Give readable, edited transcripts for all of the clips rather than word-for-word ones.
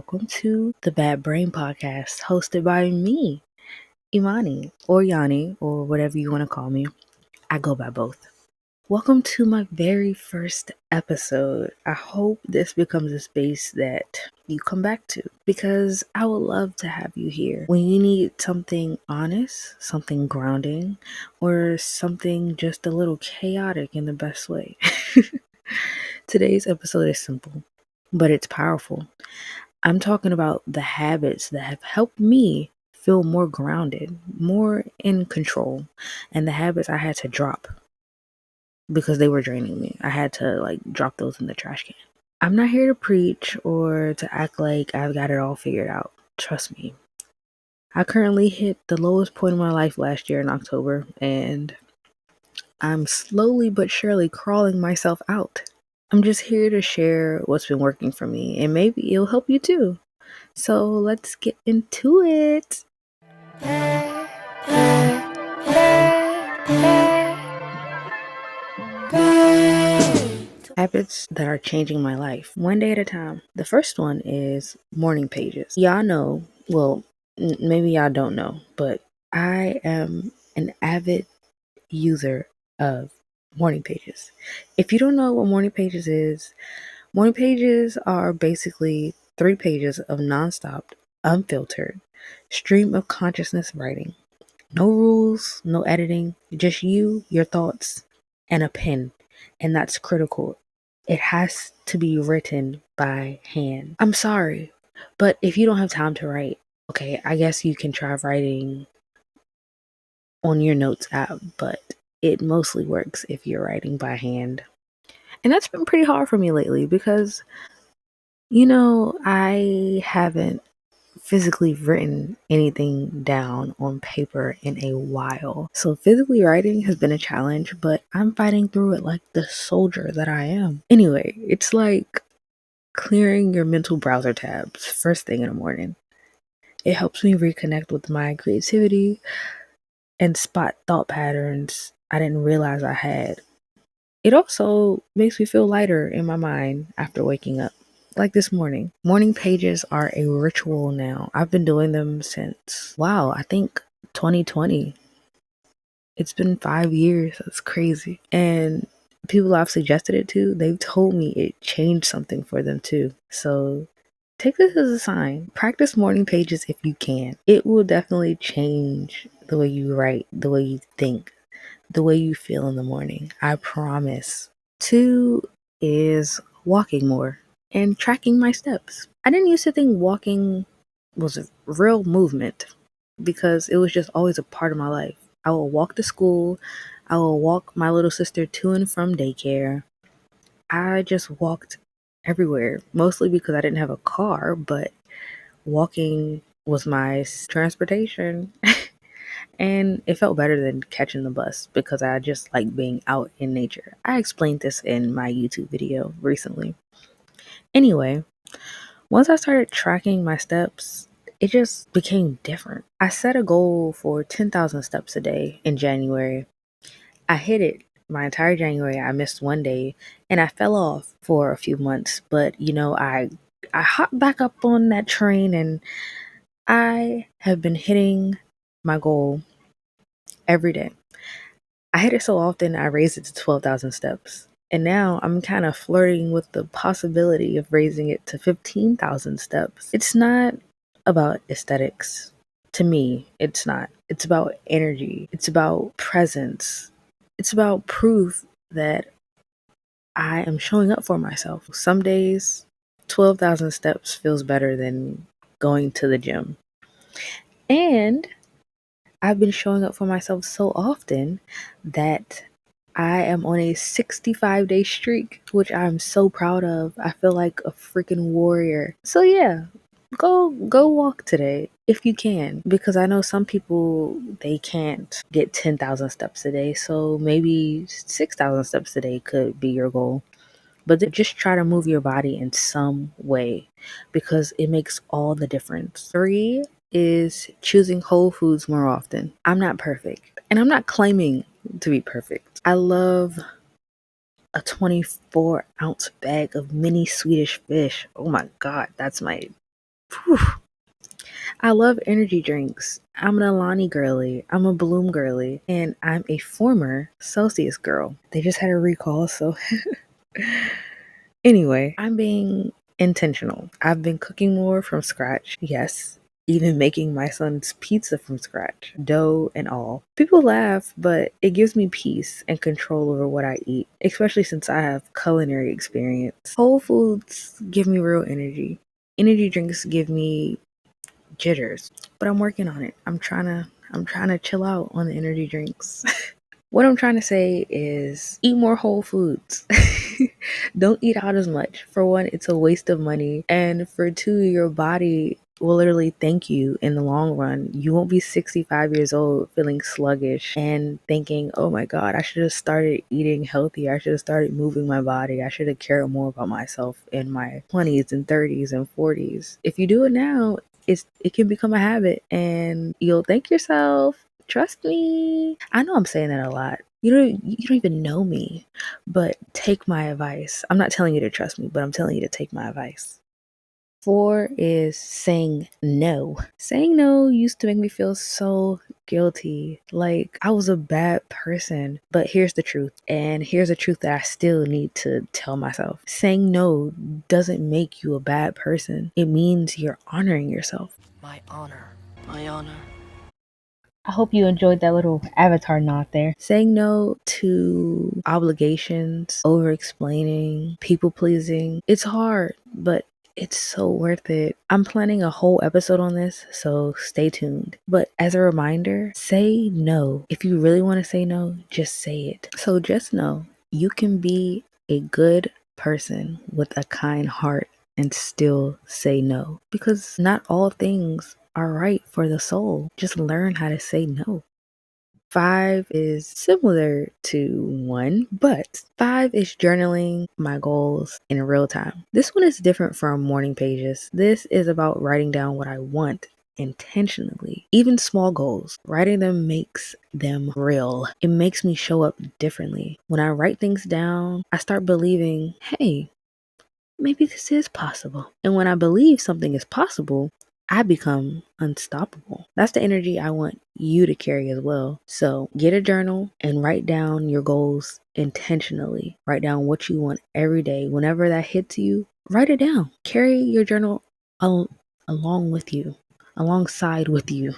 welcome to the Bad Brain Podcast, hosted by me, Imani, or Yanni, or whatever you want to call me. I go by both. Welcome to my very first episode. I hope this becomes a space that you come back to because I would love to have you here when you need something honest, something grounding, or something just a little chaotic in the best way. Today's episode is simple, but it's powerful. I'm talking about the habits that have helped me feel more grounded, more in control, and the habits I had to drop because they were draining me. I had to drop those in the trash can. I'm not here to preach or to act like I've got it all figured out. Trust me. I currently hit the lowest point in my life last year in October, and I'm slowly but surely crawling myself out. I'm just here to share what's been working for me, and maybe it'll help you too. So let's get into it. Habits that are changing my life one day at a time. The first one is morning pages. Y'all know, well, maybe y'all don't know, but I am an avid user of morning pages. If you don't know what morning pages is, morning pages are basically 3 pages of nonstop, unfiltered, stream of consciousness writing. No rules, no editing, just you, your thoughts, and a pen. And that's critical. It has to be written by hand. I'm sorry, but if you don't have time to write, okay, I guess you can try writing on your notes app, but it mostly works if you're writing by hand. And that's been pretty hard for me lately because, I haven't physically written anything down on paper in a while. So physically writing has been a challenge, but I'm fighting through it like the soldier that I am. Anyway, it's like clearing your mental browser tabs first thing in the morning. It helps me reconnect with my creativity and spot thought patterns I didn't realize I had. It also makes me feel lighter in my mind after waking up. Like this morning. Morning pages are a ritual now. I've been doing them since, I think 2020. It's been 5 years. That's crazy. And people I've suggested it to, they've told me it changed something for them too. So take this as a sign. Practice morning pages if you can. It will definitely change the way you write, the way you think, the way you feel in the morning. I promise. 2 is walking more and tracking my steps. I didn't used to think walking was a real movement because it was just always a part of my life. I will walk to school. I will walk my little sister to and from daycare. I just walked everywhere, mostly because I didn't have a car, but walking was my transportation. And it felt better than catching the bus because I just like being out in nature. I explained this in my YouTube video recently. Anyway, once I started tracking my steps, it just became different. I set a goal for 10,000 steps a day in January. I hit it my entire January. I missed one day and I fell off for a few months, but I hopped back up on that train and I have been hitting my goal every day. I hit it so often I raised it to 12,000 steps. And now I'm kind of flirting with the possibility of raising it to 15,000 steps. It's not about aesthetics. To me, it's not. It's about energy. It's about presence. It's about proof that I am showing up for myself. Some days, 12,000 steps feels better than going to the gym. And I've been showing up for myself so often that I am on a 65-day streak, which I'm so proud of. I feel like a freaking warrior. So yeah, go walk today if you can, because I know some people they can't get 10,000 steps a day. So maybe 6,000 steps a day could be your goal. But just try to move your body in some way because it makes all the difference. 3 is choosing whole foods more often. I'm not perfect and I'm not claiming to be perfect. I love a 24-ounce bag of mini Swedish fish. Oh my God, that's my Whew. I love energy drinks. I'm an Alani girly. I'm a Bloom girly. And I'm a former Celsius girl. They just had a recall, so anyway, I'm being intentional. I've been cooking more from scratch. Yes. Even making my son's pizza from scratch, dough and all. People laugh, but it gives me peace and control over what I eat, especially since I have culinary experience. Whole foods give me real energy. Energy drinks give me jitters, but I'm working on it. I'm trying to chill out on the energy drinks. What I'm trying to say is eat more whole foods. Don't eat out as much. For one, it's a waste of money. And for two, your body will literally thank you in the long run. You won't be 65 years old feeling sluggish and thinking, oh my God, I should have started eating healthy. I should have started moving my body. I should have cared more about myself in my 20s and 30s and 40s. If you do it now, it can become a habit and you'll thank yourself. Trust me. I know I'm saying that a lot. You don't even know me, but take my advice. I'm not telling you to trust me, but I'm telling you to take my advice. 4 is saying no. Saying no used to make me feel so guilty. Like I was a bad person. But here's the truth. And here's the truth that I still need to tell myself. Saying no doesn't make you a bad person. It means you're honoring yourself. My honor. My honor. I hope you enjoyed that little avatar nod there. Saying no to obligations, over explaining, people pleasing. It's hard, but it's so worth it. I'm planning a whole episode on this, so stay tuned. But as a reminder, say no. If you really want to say no, just say it. So just know you can be a good person with a kind heart and still say no. Because not all things are right for the soul. Just learn how to say no. 5 is similar to 1, but 5 is journaling my goals in real time. This one is different from morning pages. This is about writing down what I want intentionally. Even small goals, writing them makes them real. It makes me show up differently. When I write things down, I start believing, hey, maybe this is possible. And when I believe something is possible, I become unstoppable. That's the energy I want you to carry as well. So get a journal and write down your goals intentionally. Write down what you want every day. Whenever that hits you, write it down. Carry your journal along with you, alongside with you.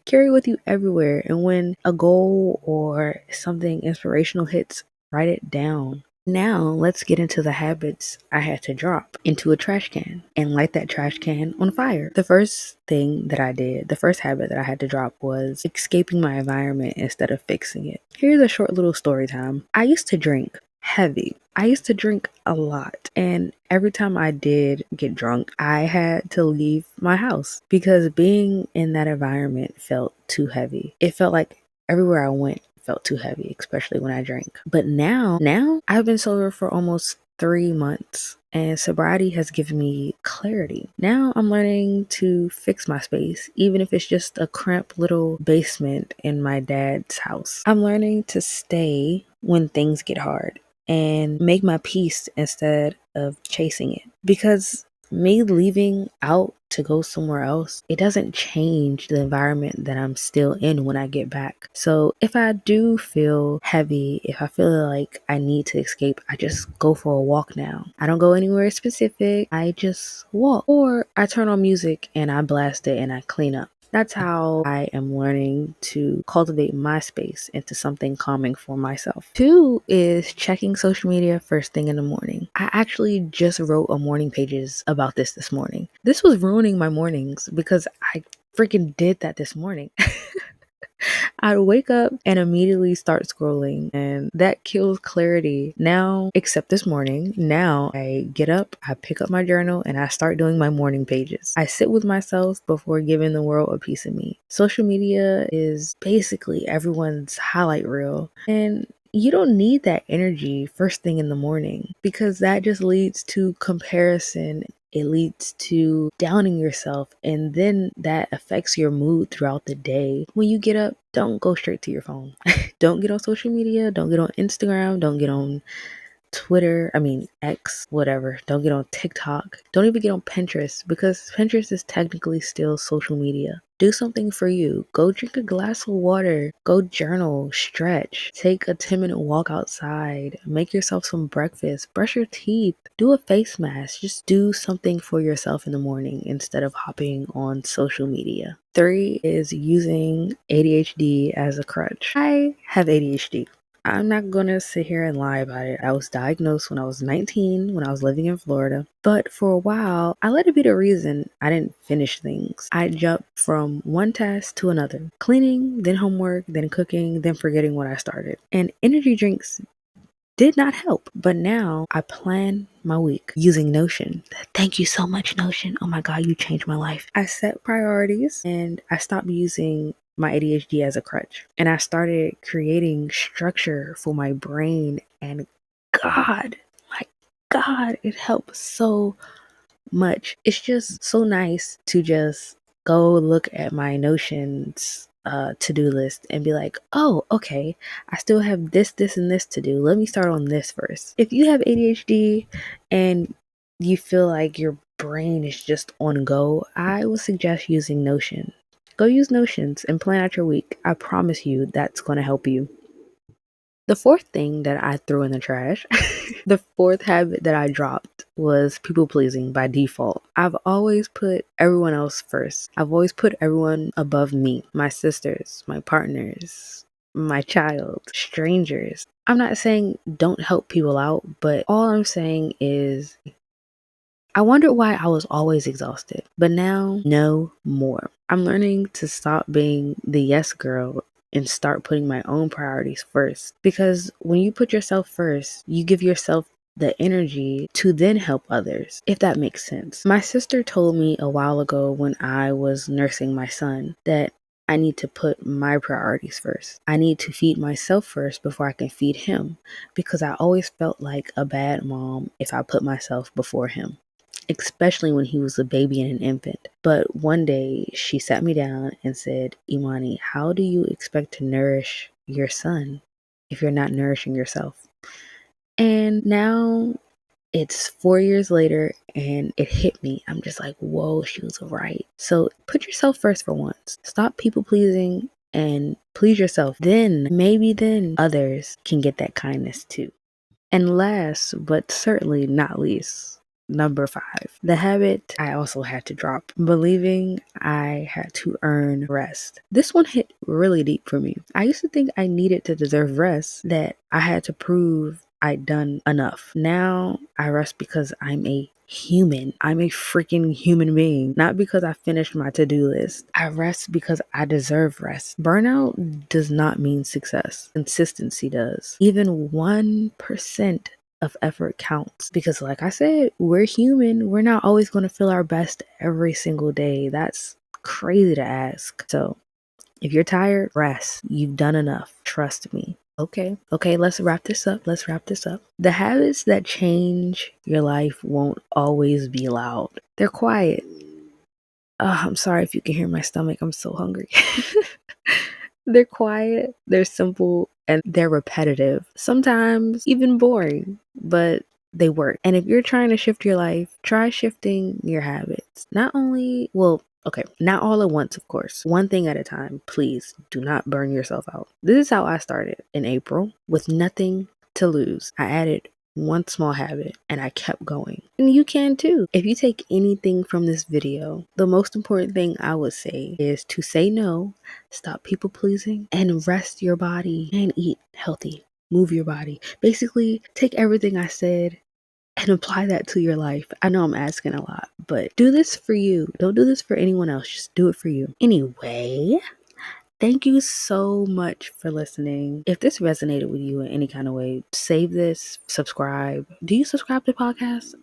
Carry it with you everywhere. And when a goal or something inspirational hits, write it down. Now, let's get into the habits I had to drop into a trash can and light that trash can on fire. The first thing that I did, the first habit that I had to drop was escaping my environment instead of fixing it. Here's a short little story time. I used to drink heavy. I used to drink a lot. And every time I did get drunk, I had to leave my house because being in that environment felt too heavy. It felt like everywhere I went felt too heavy, especially when I drank. But now I've been sober for almost 3 months and sobriety has given me clarity. Now I'm learning to fix my space, even if it's just a cramped little basement in my dad's house. I'm learning to stay when things get hard and make my peace instead of chasing it. Because me leaving out to go somewhere else, it doesn't change the environment that I'm still in when I get back. So if I do feel heavy, if I feel like I need to escape, I just go for a walk now. I don't go anywhere specific. I just walk. Or I turn on music and I blast it and I clean up. That's how I am learning to cultivate my space into something calming for myself. 2 is checking social media first thing in the morning. I actually just wrote a morning pages about this morning. This was ruining my mornings because I freaking did that this morning. I'd wake up and immediately start scrolling, and that kills clarity. Now, except this morning, now I get up, I pick up my journal, and I start doing my morning pages. I sit with myself before giving the world a piece of me. Social media is basically everyone's highlight reel, and you don't need that energy first thing in the morning because that just leads to comparison. It leads to downing yourself, and then that affects your mood throughout the day. When you get up, don't go straight to your phone. Don't get on social media. Don't get on Instagram. Don't get on X, whatever. Don't get on TikTok. Don't even get on Pinterest because Pinterest is technically still social media. Do something for you. Go drink a glass of water. Go journal, stretch, take a 10-minute walk outside, make yourself some breakfast, brush your teeth, do a face mask. Just do something for yourself in the morning instead of hopping on social media. 3 is using ADHD as a crutch. I have ADHD. I'm not gonna sit here and lie about it. I was diagnosed when I was 19, when I was living in Florida. But for a while, I let it be the reason I didn't finish things. I jumped from one task to another. Cleaning, then homework, then cooking, then forgetting what I started. And energy drinks did not help. But now I plan my week using Notion. Thank you so much, Notion. Oh my God, you changed my life. I set priorities and I stopped using my ADHD as a crutch. And I started creating structure for my brain. And God, my God, it helps so much. It's just so nice to just go look at my Notions to-do list and be like, oh, okay, I still have this, and this to do. Let me start on this first. If you have ADHD and you feel like your brain is just on go, I would suggest using Notion. Go use Notions and plan out your week. I promise you that's going to help you. The fourth thing that I threw in the trash, the fourth habit that I dropped was people pleasing by default. I've always put everyone else first. I've always put everyone above me, my sisters, my partners, my child, strangers. I'm not saying don't help people out, but all I'm saying is I wondered why I was always exhausted, but now no more. I'm learning to stop being the yes girl and start putting my own priorities first. Because when you put yourself first, you give yourself the energy to then help others, if that makes sense. My sister told me a while ago when I was nursing my son that I need to put my priorities first. I need to feed myself first before I can feed him because I always felt like a bad mom if I put myself before him, especially when he was a baby and an infant. But one day she sat me down and said, Imani, how do you expect to nourish your son if you're not nourishing yourself? And now it's 4 years later and it hit me. I'm just like, whoa, she was right. So put yourself first for once. Stop people pleasing and please yourself. Then others can get that kindness too. And last, but certainly not least, number 5, the habit I also had to drop, believing I had to earn rest. This one hit really deep for me. I used to think I needed to deserve rest, that I had to prove I'd done enough. Now I rest because I'm a human. I'm a freaking human being, not because I finished my to-do list. I rest because I deserve rest. Burnout does not mean success. Consistency does. Even 1% of effort counts because, like I said, we're human. We're not always going to feel our best every single day. That's crazy to ask. So if you're tired, rest. You've done enough. Trust me. Okay, let's wrap this up. The habits that change your life won't always be loud. They're quiet. I'm sorry if you can hear my stomach. I'm so hungry. They're quiet, they're simple, and they're repetitive. Sometimes even boring, but they work. And if you're trying to shift your life, try shifting your habits. Not all at once, of course. One thing at a time. Please do not burn yourself out. This is how I started in April with nothing to lose. I added one small habit and I kept going. And you can too. If you take anything from this video, the most important thing I would say is to say no, stop people pleasing, and rest your body and eat healthy. Move your body. Basically, take everything I said and apply that to your life. I know I'm asking a lot, but do this for you. Don't do this for anyone else. Just do it for you. Anyway, thank you so much for listening. If this resonated with you in any kind of way, save this, subscribe. Do you subscribe to podcasts?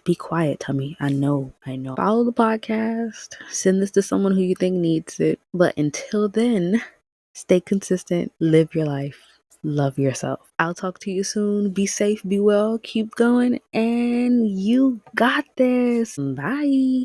Be quiet, Tummy. I know. Follow the podcast. Send this to someone who you think needs it. But until then, stay consistent. Live your life. Love yourself. I'll talk to you soon. Be safe, be well, keep going, and you got this. Bye.